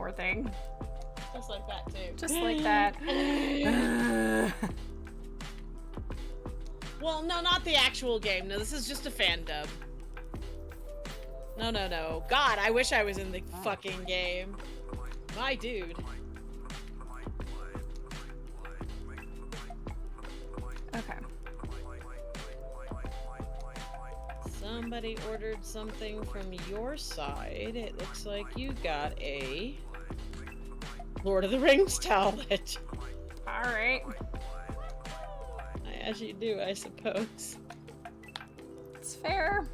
poor thing. Just like that, too. Just like that. Well, no, not the actual game. No, this is just a fan dub. No. God, I wish I was in the fucking game. My dude. Okay. Somebody ordered something from your side. It looks like you got a Lord of the Rings tablet. Alright. As you do, I suppose. It's fair.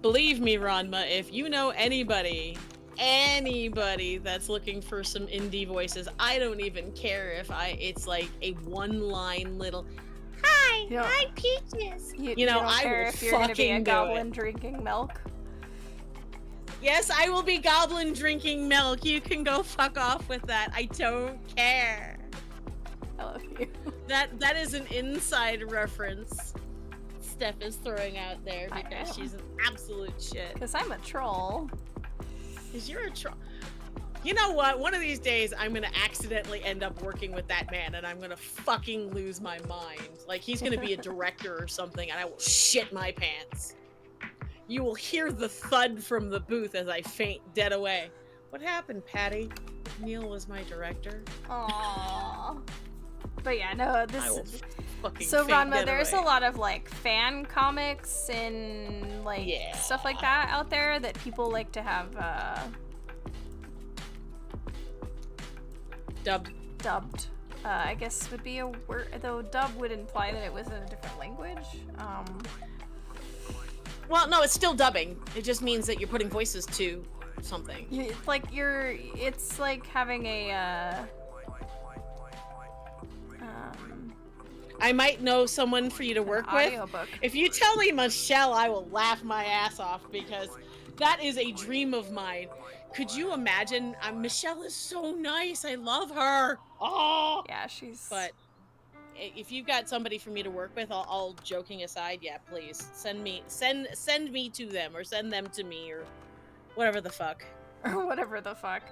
Believe me, Ranma, if you know anybody that's looking for some indie voices, I don't even care if it's like a one-line little hi, I'm Peaches. You know, I care will if you're gonna be a fucking goblin drinking milk. Yes, I will be goblin drinking milk. You can go fuck off with that. I don't care. I love you. That is an inside reference Steph is throwing out there because she's an absolute shit. Because I'm a troll. Because you're a troll. You know what? One of these days, I'm gonna accidentally end up working with that man, and I'm gonna fucking lose my mind. Like, he's gonna be a director or something, and I will shit my pants. You will hear the thud from the booth as I faint dead away. What happened, Patty? Neil was my director. Aww. But yeah, no, So Ranma, there's a lot of like fan comics and like stuff like that out there that people like to have dubbed. I guess would be a word, though dub would imply that it was in a different language. Well, no, it's still dubbing. It just means that you're putting voices to something. It's like having a I might know someone for you to work with. If you tell me Michelle, I will laugh my ass off because that is a dream of mine. Could you imagine? Michelle is so nice. I love her. Oh, yeah, she's. But if you've got somebody for me to work with, all joking aside, yeah, please send me to them or send them to me or whatever the fuck. Or whatever the fuck.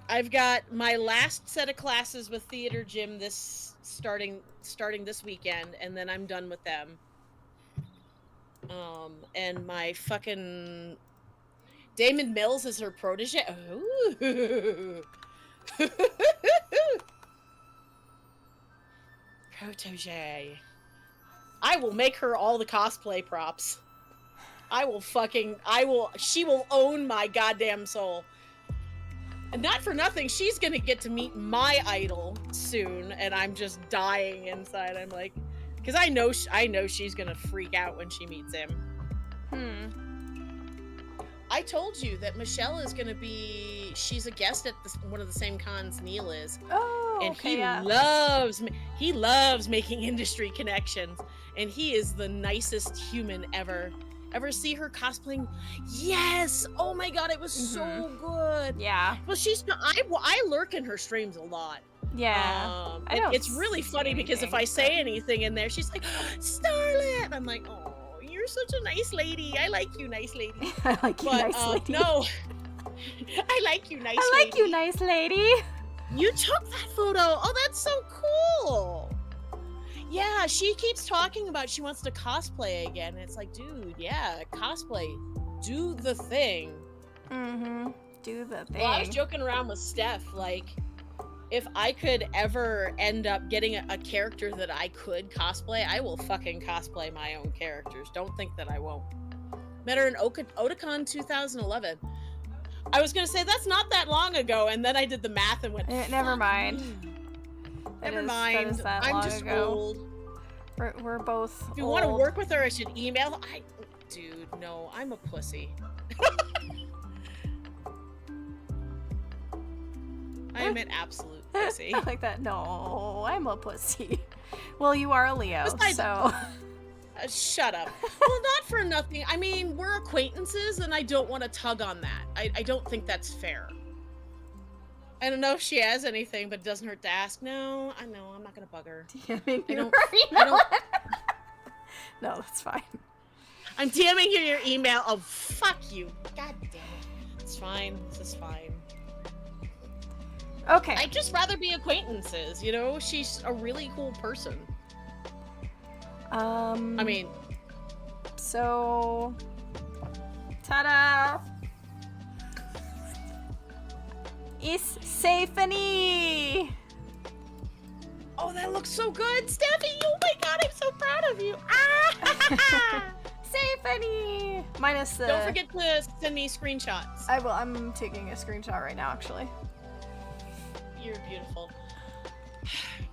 I've got my last set of classes with Theater Gym starting this weekend, and then I'm done with them. And my fucking Damon Mills is her protege. Ooh. Protege. I will make her all the cosplay props. She will own my goddamn soul. And not for nothing, she's gonna get to meet my idol soon, and I'm just dying inside. I'm like, because I know she's gonna freak out when she meets him. I told you that Michelle is gonna be. She's a guest at one of the same cons Neil is. Oh, and okay, he loves making industry connections, and he is the nicest human ever. Ever see her cosplaying? Yes! Oh my god, it was so good. Yeah. Well, I lurk in her streams a lot. Yeah. It's really funny because if I say anything in there, she's like, Starlet! I'm like, oh, you're such a nice lady. I like you, nice lady. I like you, nice lady. No. I like you, nice lady. I like you, nice lady. You took that photo. Oh, that's so cool. Yeah, she keeps talking about she wants to cosplay again. And it's like, dude, yeah, cosplay. Do the thing. Do the thing. Well, I was joking around with Steph, like, if I could ever end up getting a character that I could cosplay, I will fucking cosplay my own characters. Don't think that I won't. Met her in Otakon 2011. I was gonna say, that's not that long ago, and then I did the math and went, never mind. Never mind. I'm just old. We're both If you want to work with her, I should email. Dude, no, I'm a pussy. I am an absolute pussy. I like that. No, I'm a pussy. Well, you are a Leo, so. Shut up. Well, not for nothing. I mean, we're acquaintances, and I don't want to tug on that. I don't think that's fair. I don't know if she has anything, but it doesn't hurt to ask. No, I know. I'm not going to bug her. No, that's fine. I'm DMing you your email. Oh, fuck you. God damn it. It's fine. This is fine. Okay. I'd just rather be acquaintances, you know? She's a really cool person. I mean... So... Ta-da! It's Stephanie! Oh, that looks so good, Stephanie! Oh my god, I'm so proud of you! Ah! Stephanie! Minus the... Don't forget to send me screenshots. I will. I'm taking a screenshot right now, actually. You're beautiful.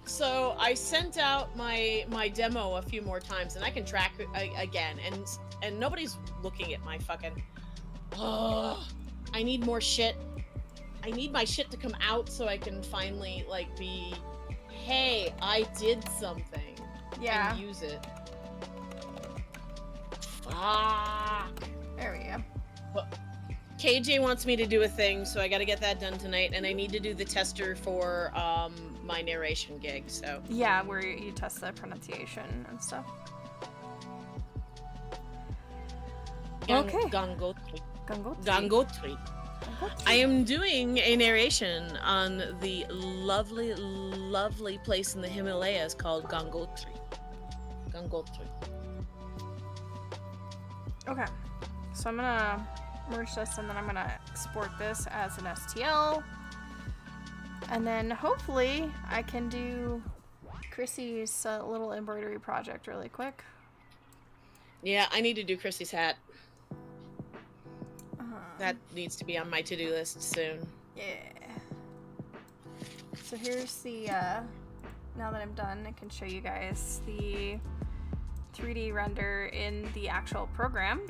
So I sent out my demo a few more times, and I can track it again, and nobody's looking at my fucking... Oh, I need more shit. I need my shit to come out so I can finally, like, be... Hey, I did something. Yeah. And use it. Fuck. There we go. But KJ wants me to do a thing, so I gotta get that done tonight, and I need to do the tester for my narration gig, so... Yeah, where you test the pronunciation and stuff. Okay. Gangotri. Gangotri. Gangotri. I am doing a narration on the lovely, lovely place in the Himalayas called Gangotri. Gangotri. Okay. So I'm gonna merge this and then I'm gonna export this as an STL. And then hopefully I can do Chrissy's little embroidery project really quick. Yeah, I need to do Chrissy's hat. That needs to be on my to-do list soon. Yeah. So here's the, now that I'm done, I can show you guys the 3D render in the actual program.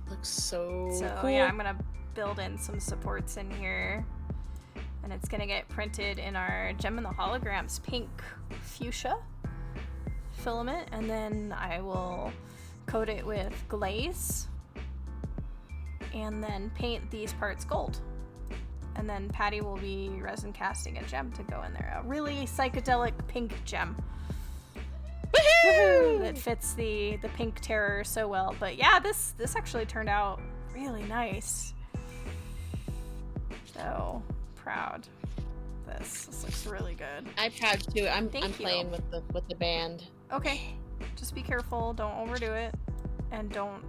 Looks so cool. Yeah, I'm gonna build in some supports in here. And it's gonna get printed in our Gem and the Holograms pink fuchsia filament. And then I will coat it with glaze. And then paint these parts gold. And then Patty will be resin casting a gem to go in there. A really psychedelic pink gem. Woohoo! That fits the pink terror so well. But yeah, this actually turned out really nice. So proud. This looks really good. I'm proud too. I'm Thank you. playing with the band. Okay. Just be careful, don't overdo it. And don't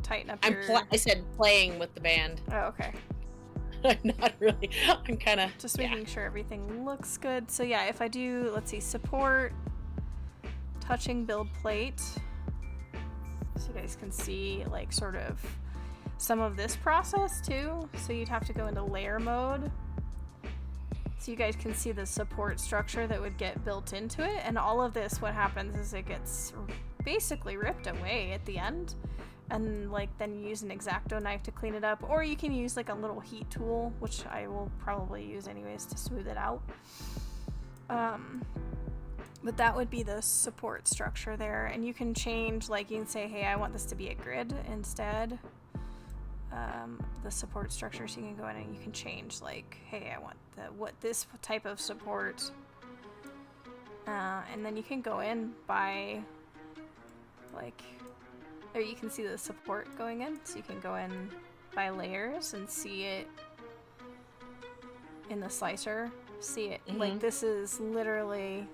tighten up your... I said playing with the band. Oh, okay. I'm not really. I'm kind of just making sure everything looks good. So yeah, if I do, let's see, support, touching build plate, so you guys can see like sort of some of this process too. So you'd have to go into layer mode. So you guys can see the support structure that would get built into it. And all of this, what happens is it gets basically ripped away at the end. And like then you use an X-Acto knife to clean it up, or you can use like a little heat tool, which I will probably use anyways to smooth it out. But that would be the support structure there, and you can change, like you can say, hey, I want this to be a grid instead. The support structure, so you can go in and you can change like, hey, I want this type of support, and then you can go in by like. There you can see the support going in, so you can go in by layers and see it in the slicer. See it, like this is literally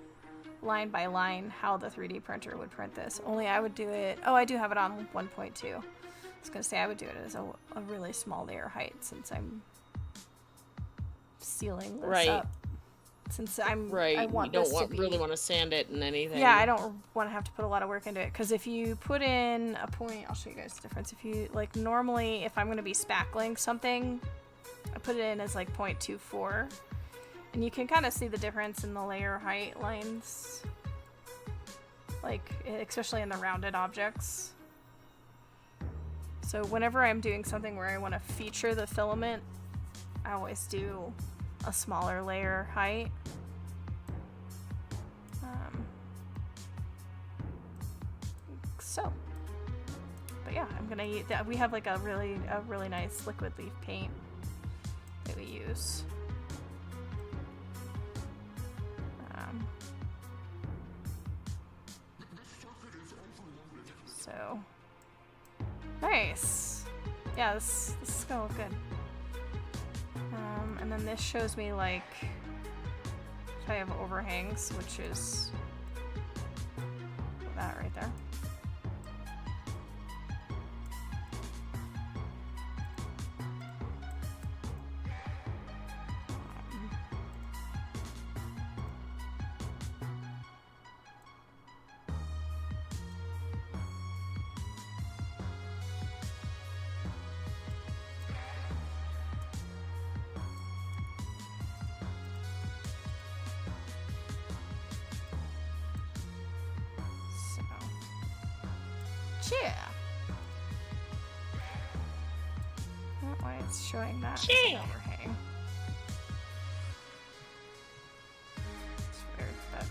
line by line how the 3D printer would print this. Only I would do it, I do have it on 1.2. I was gonna say I would do it as a really small layer height since I'm sealing this up. Since I want this to be... really want to sand it and anything. Yeah, I don't want to have to put a lot of work into it, because if you put in a point, I'll show you guys the difference. If you, like, normally, if I'm going to be spackling something, I put it in as, like, 0.24, and you can kind of see the difference in the layer height lines, like, especially in the rounded objects. So whenever I'm doing something where I want to feature the filament, I always do a smaller layer height. But yeah, I'm gonna use that. We have like a really nice liquid leaf paint that we use. Nice. Yeah, this is gonna look good. And then this shows me like if I have overhangs, which is that right there. Yeah. I don't know why it's showing that as an overhang. It's weird, but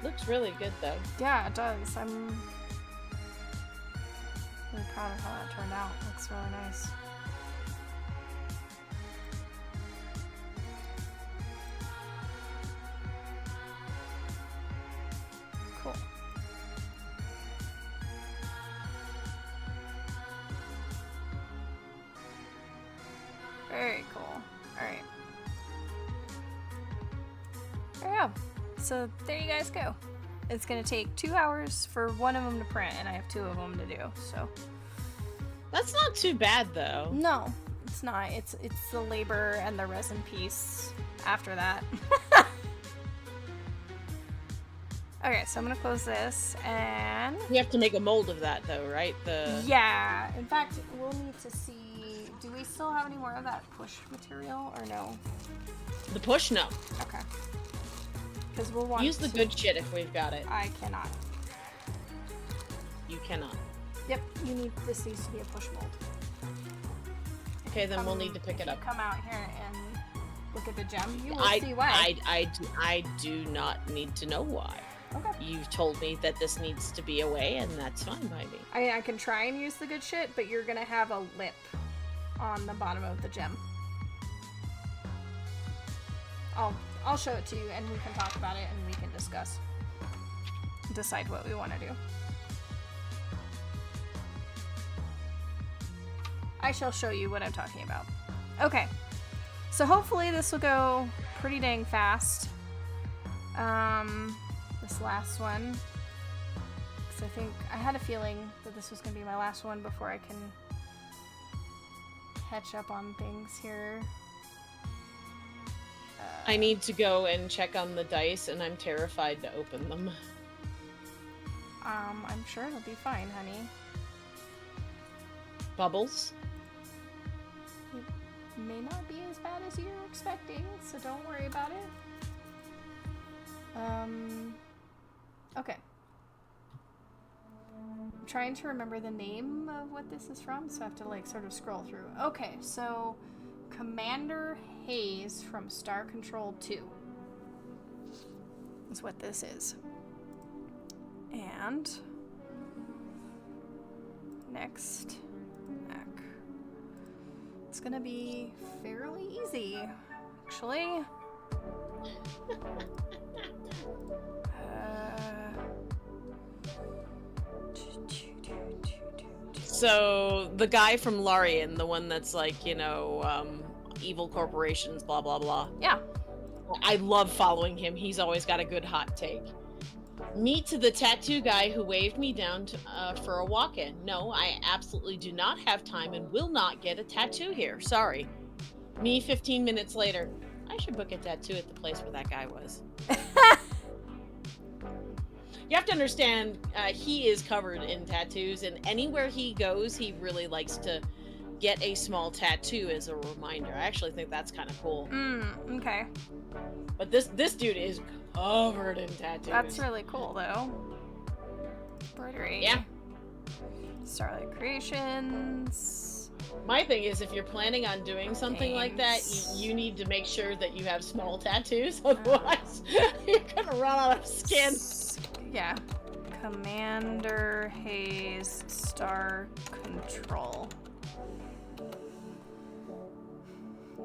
Looks really good though. yeah, it does. I'm really proud of how that turned out. Looks really nice. Cool. Very cool. Alright. There you go. So there you guys go. It's gonna take 2 hours for one of them to print, and I have 2 of them to do, so. That's not too bad though. No, it's not. It's the labor and the resin piece after that. Okay, so I'm gonna close this, and You have to make a mold of that though, right? yeah. In fact, we'll need to see. Do we still have any more of that push material, or no? The push, no. Okay. Because we'll want Use the good shit if we've got it. I cannot. You cannot. Yep. This needs to be a push mold. Okay, then we'll need to pick it up. Come out here and look at the gem. You will see why. I do not need to know why. Okay. You've told me that this needs to be away, and that's fine by me. I can try and use the good shit, but you're gonna have a lip on the bottom of the gem. I'll show it to you, and we can talk about it, and we can decide what we want to do. I shall show you what I'm talking about. Okay, so hopefully this will go pretty dang fast. This last one, because I think I had a feeling that this was going to be my last one before I can catch up on things here. I need to go and check on the dice, and I'm terrified to open them. I'm sure it'll be fine, honey. Bubbles? It may not be as bad as you're expecting, so don't worry about it. Okay. I'm trying to remember the name of what this is from, so I have to like sort of scroll through. Okay, so Commander Hayes from Star Control 2 is what this is. And next back. It's gonna be fairly easy, actually. So, the guy from Larian, the one that's like, you know, evil corporations, blah, blah, blah. Yeah. I love following him. He's always got a good hot take. Meet the tattoo guy who waved me down to, for a walk-in. No, I absolutely do not have time and will not get a tattoo here. Sorry. Me 15 minutes later. I should book a tattoo at the place where that guy was. You have to understand, he is covered in tattoos, and anywhere he goes, he really likes to get a small tattoo as a reminder. I actually think that's kind of cool. Okay. But this dude is covered in tattoos. That's really cool, though. Embroidery. Yeah. Starlight Creations. My thing is, if you're planning on doing something like that, you need to make sure that you have small tattoos. Otherwise, you're gonna run out of skin. Yeah. Commander Hayes Star Control.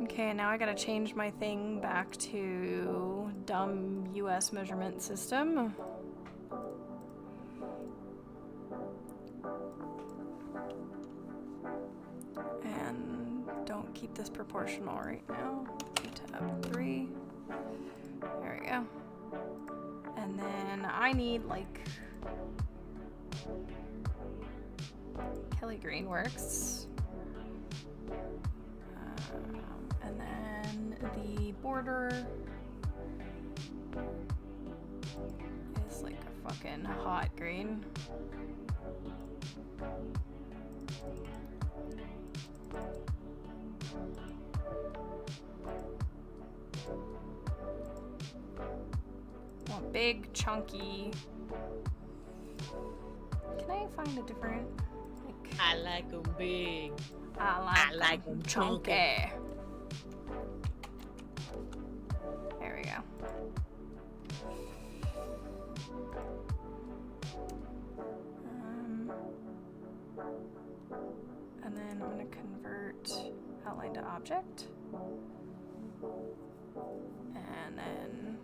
Okay, now I gotta change my thing back to dumb US measurement system. And don't keep this proportional right now. Tab 3. There we go. And then I need like Kelly Green works. And then the border is like a fucking hot green. Want big, chunky. Can I find a different? Like, I like them big. I like 'em chunky. There we go. And then I'm going to convert outline to object. And then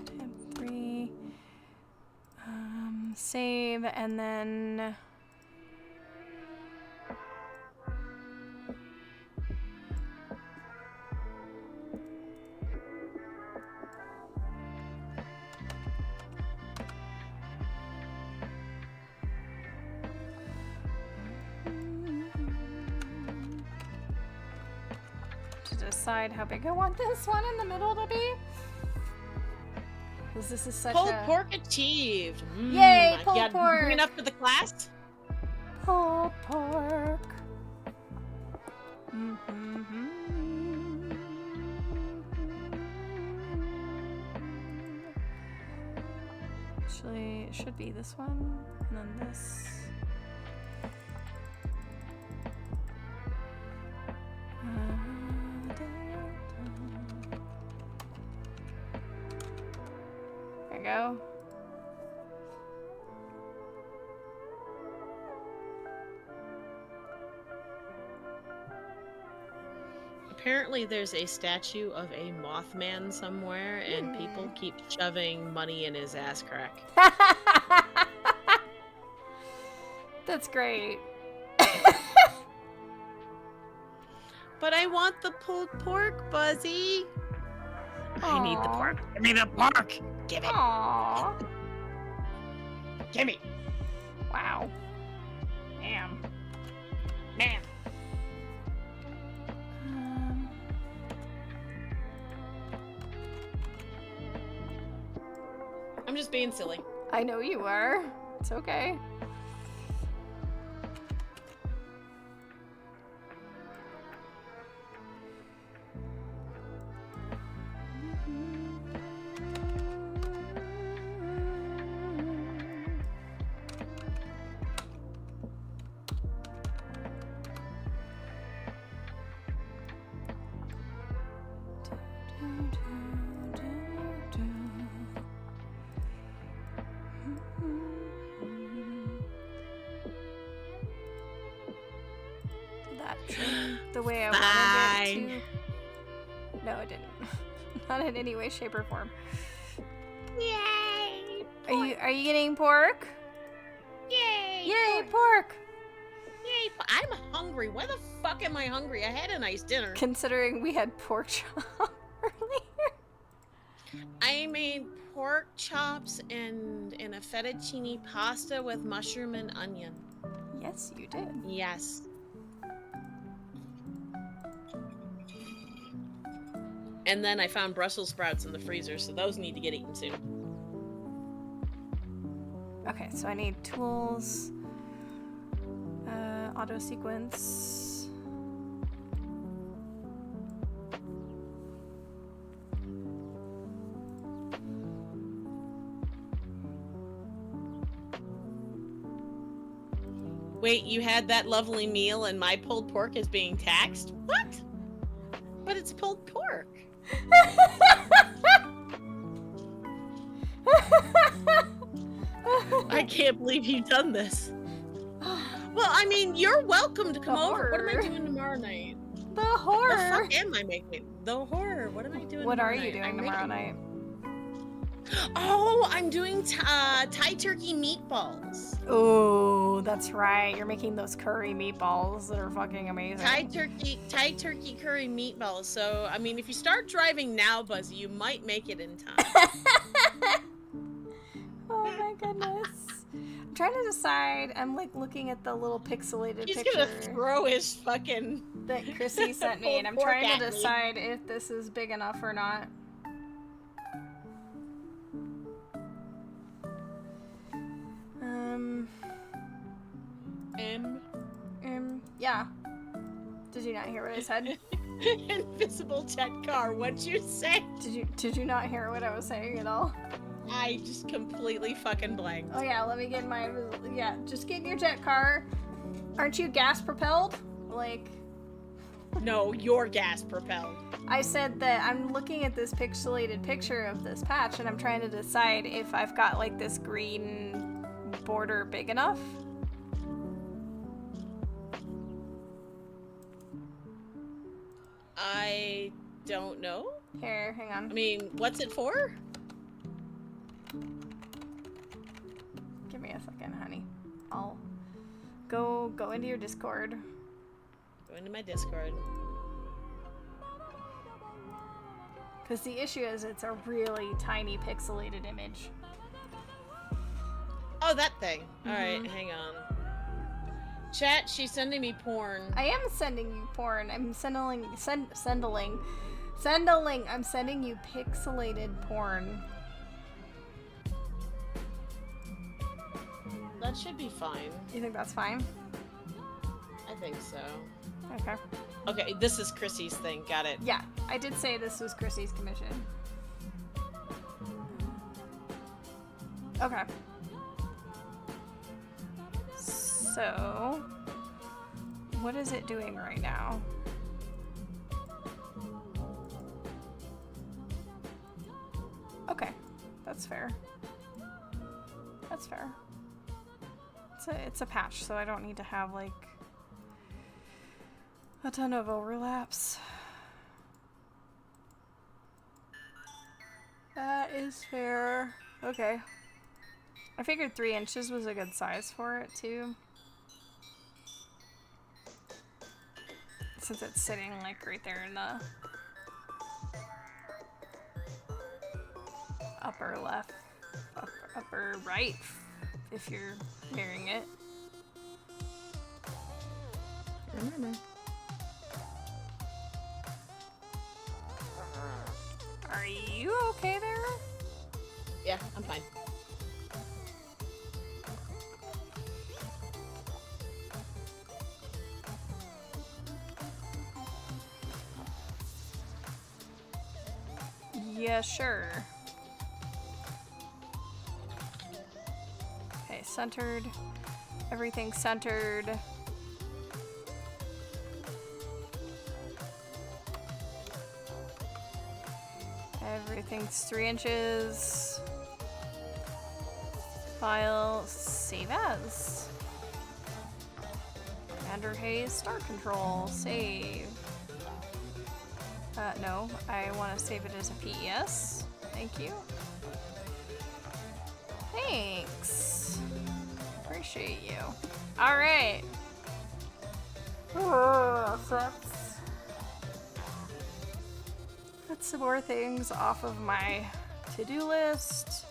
tab 3. Save, and then to decide how big I want this one in the middle to be. Because this is such Pulled a pork achieved. Yay, pulled yeah, pork. Big enough for the class? pulled pork. Actually, it should be this one, and then this. There you go. Apparently there's a statue of a Mothman somewhere, and people keep shoving money in his ass crack. That's great. But I want the pulled pork, Buzzy. I need the Aw. pork. Give me the pork. Give it. Aww. Give me. Wow. Damn. Man. I'm just being silly. I know you are. It's okay. That trim the way I wanted it to. No, it didn't. Not in any way, shape, or form. Yay! Are you getting pork? Yay! Yay, pork! Yay! I'm hungry. Why the fuck am I hungry? I had a nice dinner. Considering we had pork chop earlier. I made pork chops and a fettuccine pasta with mushroom and onion. Yes, you did. Yes. And then I found Brussels sprouts in the freezer, so those need to get eaten soon. Okay, so I need tools, auto sequence. Wait, you had that lovely meal and my pulled pork is being taxed? What? But it's pulled pork. I can't believe you've done this. Well, I mean, you're welcome to come The over. What am I horror. doing tomorrow night? The The horror. fuck am I making? The horror. What am I doing What tomorrow are you night? doing I'm tomorrow making- night? Oh, I'm doing Thai turkey meatballs. Oh, that's right. You're making those curry meatballs that are fucking amazing. Thai turkey curry meatballs. So, I mean, if you start driving now, Buzzy, you might make it in time. Oh my goodness. I'm trying to decide. I'm like looking at the little pixelated He's picture gonna throw his fucking that Chrissy sent me, and I'm pork trying at to me. decide if this is big enough or not. Yeah. Did you not hear what I said? Invisible jet car. What'd you say? Did you not hear what I was saying at all? I just completely fucking blanked. Oh yeah, let me get my just get in your jet car. Aren't you gas propelled? Like, No, you're gas propelled. I said that I'm looking at this pixelated picture of this patch and I'm trying to decide if I've got like this green border big enough. I don't know. Here, hang on. I mean, what's it for? Give me a second, honey. I'll go into your Discord. Go into my Discord. Because the issue is it's a really tiny pixelated image. Oh, that thing. Alright, hang on. Chat, she's sending me porn. I am sending you porn. I'm sending you pixelated porn. That should be fine. You think that's fine? I think so. Okay. Okay, this is Chrissy's thing. Got it. Yeah, I did say this was Chrissy's commission. Okay. So, what is it doing right now? Okay, that's fair. That's fair. It's a patch, so I don't need to have like a ton of overlaps. That is fair. Okay. I figured 3 inches was a good size for it too. Since it's sitting like right there in the upper left, upper right, if you're hearing it. Remember. Are you okay there? Yeah, I'm fine. Yeah, sure. Okay, centered. Everything's centered. Everything's 3 inches. File, save as. Commander Hayes, start control, save. No, I want to save it as a PES. Thank you. Thanks. Appreciate you. Alright. So that's some more things off of my to-do list.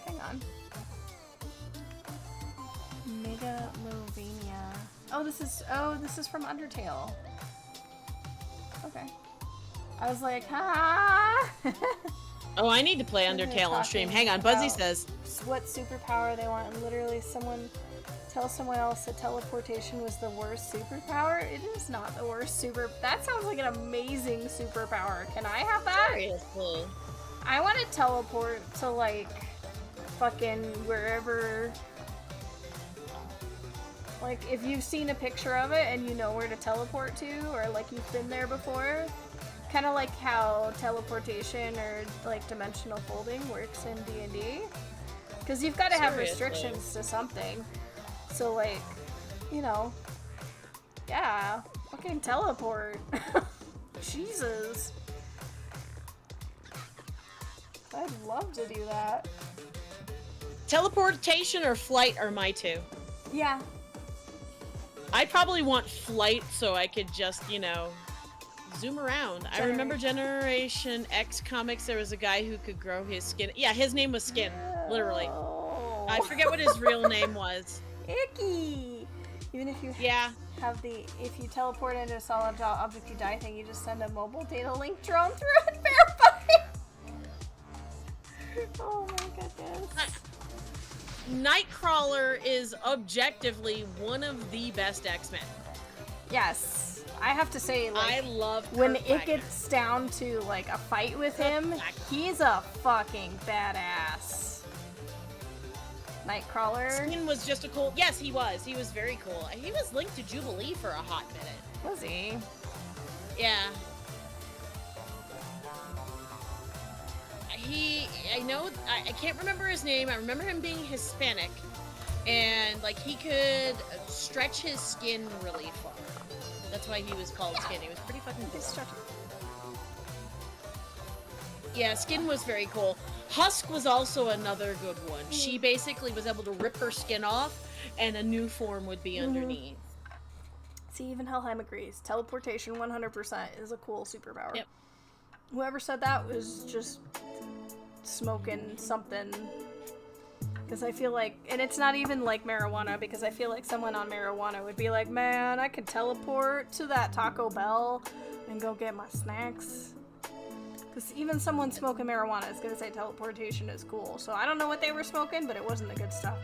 Hang on. Megalovania. Oh, this is from Undertale. Okay. I was like, ha. Oh, I need to play Undertale on stream. Hang on, Buzzy says. What superpower they want, and literally someone tell someone else that teleportation was the worst superpower. It is not the worst that sounds like an amazing superpower. Can I have that? Seriously. I want to teleport to like fucking wherever Like, if you've seen a picture of it and you know where to teleport to, or like you've been there before, kind of like how teleportation or like dimensional folding works in D&D. Because you've got to have restrictions to something. So, like, you know, yeah, fucking teleport. Jesus. I'd love to do that. Teleportation or flight are my two. Yeah. I'd probably want flight so I could just, you know, zoom around. I remember Generation X comics, there was a guy who could grow his skin. Yeah, his name was Skin, literally. I forget what his real name was. Icky! Even if you have if you teleport into a solid object you die thing, you just send a mobile data link drone through and verify. Oh my goodness. Nightcrawler is objectively one of the best X-Men. Yes. I have to say, like, I love when it gets down to, like, a fight with him, he's a fucking badass. Nightcrawler. Skin was just a cool... Yes, he was. He was very cool. He was linked to Jubilee for a hot minute. Was he? Yeah. I can't remember his name. I remember him being Hispanic. And, like, he could stretch his skin really far. That's why he was called Skin. He was pretty fucking cool. Yeah, Skin was very cool. Husk was also another good one. She basically was able to rip her skin off, and a new form would be underneath. See, even Helheim agrees. Teleportation 100% is a cool superpower. Yep. Whoever said that was just smoking something. Because I feel like, and it's not even like marijuana, because I feel like someone on marijuana would be like, man, I could teleport to that Taco Bell and go get my snacks. Because even someone smoking marijuana is going to say teleportation is cool. So I don't know what they were smoking, but it wasn't the good stuff.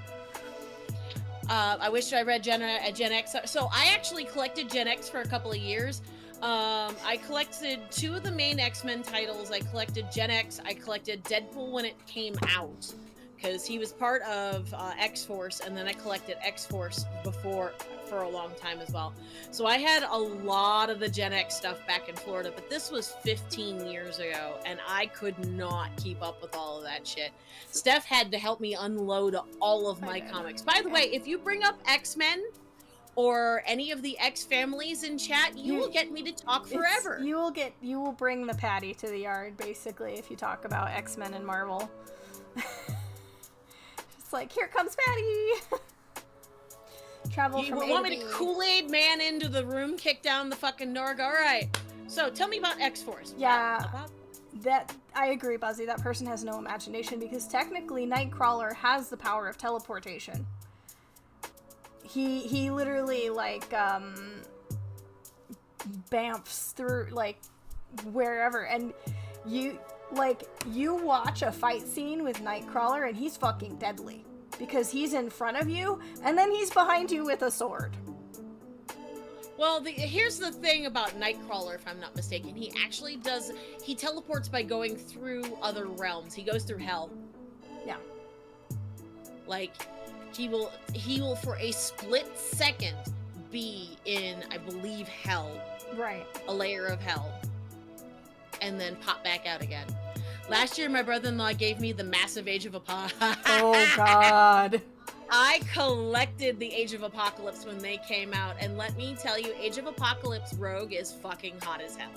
I wish I read Gen X. So I actually collected Gen X for a couple of years. I collected 2 of the main X-Men titles. I collected Gen X. I collected Deadpool when it came out, because he was part of X-Force, and then I collected X-Force before for a long time as well. So I had a lot of the Gen X stuff back in Florida, but this was 15 years ago, and I could not keep up with all of that shit. Steph had to help me unload all of my comics. By the way, if you bring up X-Men or any of the X families in chat, you will get me to talk forever. You will bring the patty to the yard, basically, if you talk about X-Men and Marvel. Just like, here comes Patty! Travel from A to B. You want me to Kool-Aid man into the room, kick down the fucking door, go, alright. So, tell me about X-Force. Yeah, I agree, Buzzy. That person has no imagination, because technically Nightcrawler has the power of teleportation. He literally, like, bamfs through, like, wherever, and you watch a fight scene with Nightcrawler, and he's fucking deadly, because he's in front of you, and then he's behind you with a sword. Well, here's the thing about Nightcrawler, if I'm not mistaken. He actually he teleports by going through other realms. He goes through hell. Yeah. Like, he will for a split second be in, I believe, hell. Right. A layer of hell. And then pop back out again. Last year, my brother-in-law gave me the massive Age of Apocalypse. Oh, God. I collected the Age of Apocalypse when they came out, and let me tell you, Age of Apocalypse Rogue is fucking hot as hell.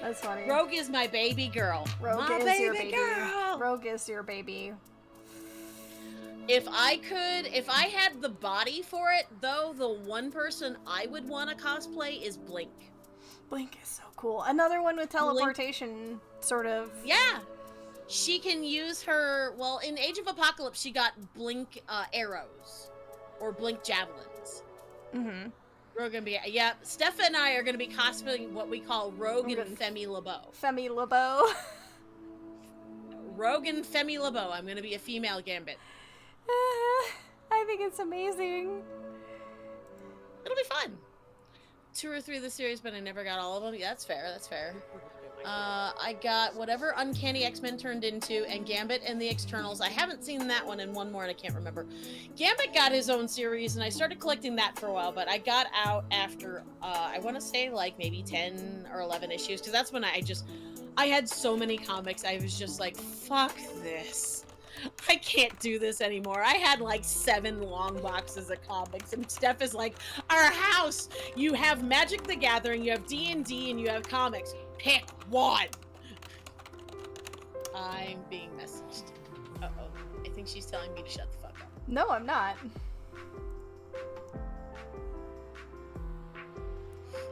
That's funny. Rogue is my baby girl. Rogue my is baby your baby. Girl. Rogue is your baby. If I had the body for it, though, the one person I would want to cosplay is Blink. Blink is so cool. Another one with teleportation, sort of. Yeah. She can use her, well, in Age of Apocalypse, she got Blink arrows. Or Blink javelins. Mm-hmm. We're gonna be, yeah, Steph and I are gonna be cosplaying what we call Rogue and Femi LeBeau. Femi LeBeau. Rogue and Femi LeBeau. I'm gonna be a female Gambit. I think it's amazing. It'll be fun. 2 or 3 of the series, but I never got all of them. Yeah, that's fair, that's fair. I got whatever Uncanny X-Men turned into, and Gambit and the Externals. I haven't seen that one, and one more, and I can't remember. Gambit got his own series, and I started collecting that for a while, but I got out after, I want to say, like, maybe 10 or 11 issues, because that's when I had so many comics, I was just like, fuck this. I can't do this anymore. I had like 7 long boxes of comics, and Steph is like, our house, you have Magic the Gathering, you have D&D, and you have comics. Pick one. I'm being messaged. Uh-oh. I think she's telling me to shut the fuck up. No, I'm not.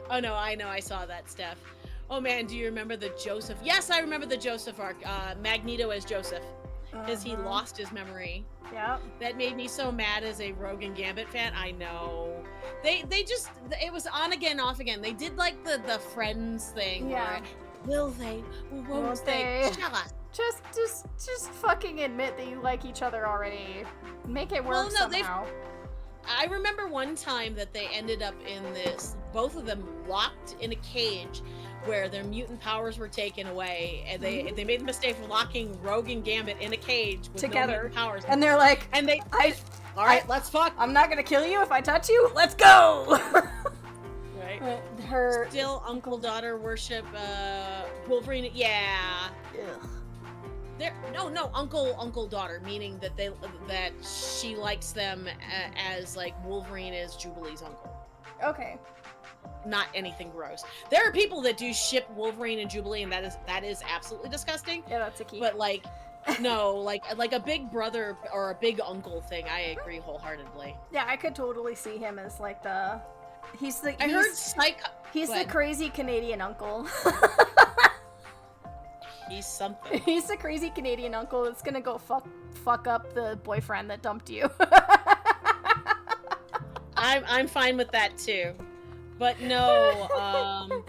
Oh no, I know, I saw that, Steph. Oh man, do you remember the Joseph? Yes, I remember the Joseph arc. Magneto as Joseph. Because he lost his memory. Yep. That made me so mad as a Rogue and Gambit fan. I know. They just, it was on again, off again. They did like the Friends thing. Yeah. Where, will they? Won't they? Shut up. Just fucking admit that you like each other already. Make it work somehow. I remember one time that they ended up in this, both of them locked in a cage where their mutant powers were taken away, and they made the mistake of locking Rogue and Gambit in a cage with together. No mutant powers. And they're like, all right, let's fuck. I'm not gonna kill you if I touch you. Let's go. Right. Her still uncle-daughter worship. Wolverine. Yeah. Ugh. No, uncle-daughter, meaning that she likes them as like Wolverine is Jubilee's uncle. Okay. Not anything gross. There are people that do ship Wolverine and Jubilee, and that is absolutely disgusting. Yeah, that's icky. But like, no, like a big brother or a big uncle thing. I agree wholeheartedly. Yeah, I could totally see him as like he's the crazy Canadian uncle. He's something. He's the crazy Canadian uncle that's gonna go fuck up the boyfriend that dumped you. I'm fine with that too. But no,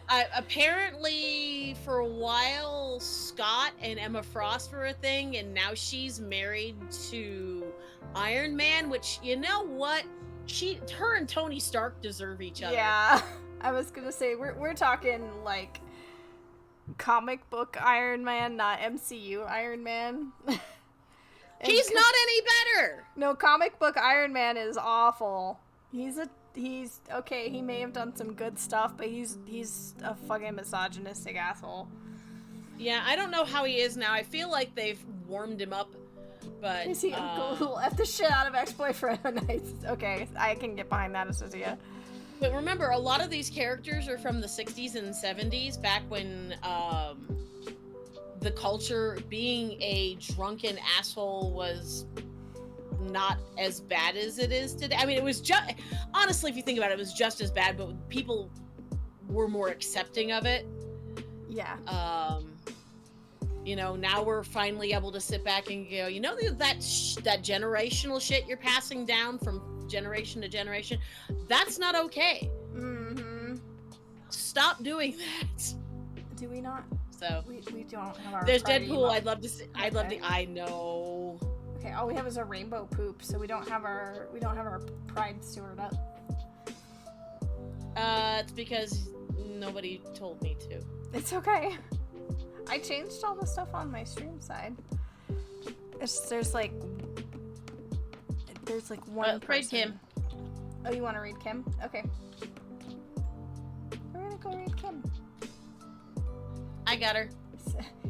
apparently for a while Scott and Emma Frost were a thing, and now she's married to Iron Man, which, you know what? Her and Tony Stark deserve each other. Yeah, I was gonna say, we're talking like comic book Iron Man, not MCU Iron Man. He's not any better! No, comic book Iron Man is awful. He's okay, he may have done some good stuff, but he's a fucking misogynistic asshole. Yeah, I don't know how he is now. I feel like they've warmed him up, but... Is he uncle who left the shit out of ex-boyfriend? Nice. Okay, I can get behind that, Assizia. But remember, a lot of these characters are from the 60s and 70s, back when, the culture, being a drunken asshole was not as bad as it is today. I mean, it was just, honestly, if you think about it, it was just as bad, but people were more accepting of it. Yeah. You know, now we're finally able to sit back and go, you know, that generational shit you're passing down from generation to generation, that's not okay. Mm-hmm. Stop doing that. Do we not? So we don't have our. There's Friday Deadpool. month. I'd love to see. Okay. I know. Okay, all we have is a rainbow poop, so we don't have our pride steward up. It's because nobody told me to. It's okay. I changed all the stuff on my stream side. There's like one person. Read Kim. Oh, you want to read Kim? Okay. We're gonna go read Kim. I got her.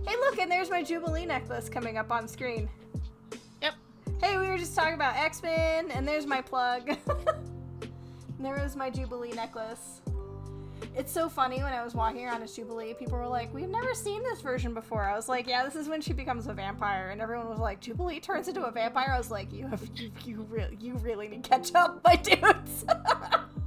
Hey, look, and there's my Jubilee necklace coming up on screen. Yep. Hey, we were just talking about X-Men, and there's my plug. There is my Jubilee necklace. It's so funny, when I was walking around as Jubilee, people were like, we've never seen this version before. I was like, yeah, this is when she becomes a vampire. And everyone was like, Jubilee turns into a vampire? I was like, you really need to catch up, my dudes.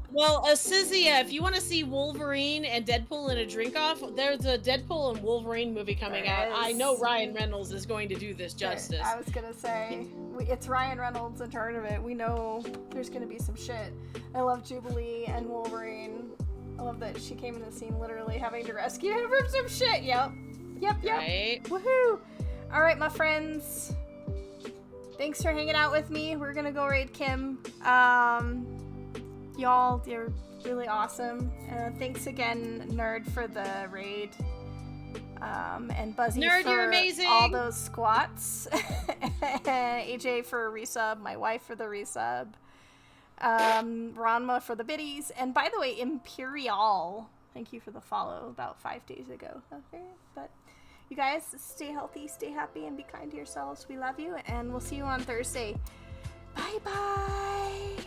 Well, Assizia, if you want to see Wolverine and Deadpool in a drink-off, there's a Deadpool and Wolverine movie coming out. I know Ryan Reynolds is going to do this justice. I was gonna say, it's Ryan Reynolds in charge of it. We know there's gonna be some shit. I love Jubilee and Wolverine. I love that she came in the scene literally having to rescue him from some shit. Yep. Right. Woohoo! Alright, my friends. Thanks for hanging out with me. We're gonna go raid Kim. Y'all, you're really awesome. Thanks again, Nerd, for the raid. And Buzzy Nerd, for you're amazing. all those squats. AJ for a resub. My wife for the resub. Ranma for the biddies. And by the way, Imperial, thank you for the follow about 5 days ago. Okay, but you guys stay healthy, stay happy, and be kind to yourselves. We love you, and we'll see you on Thursday. Bye bye.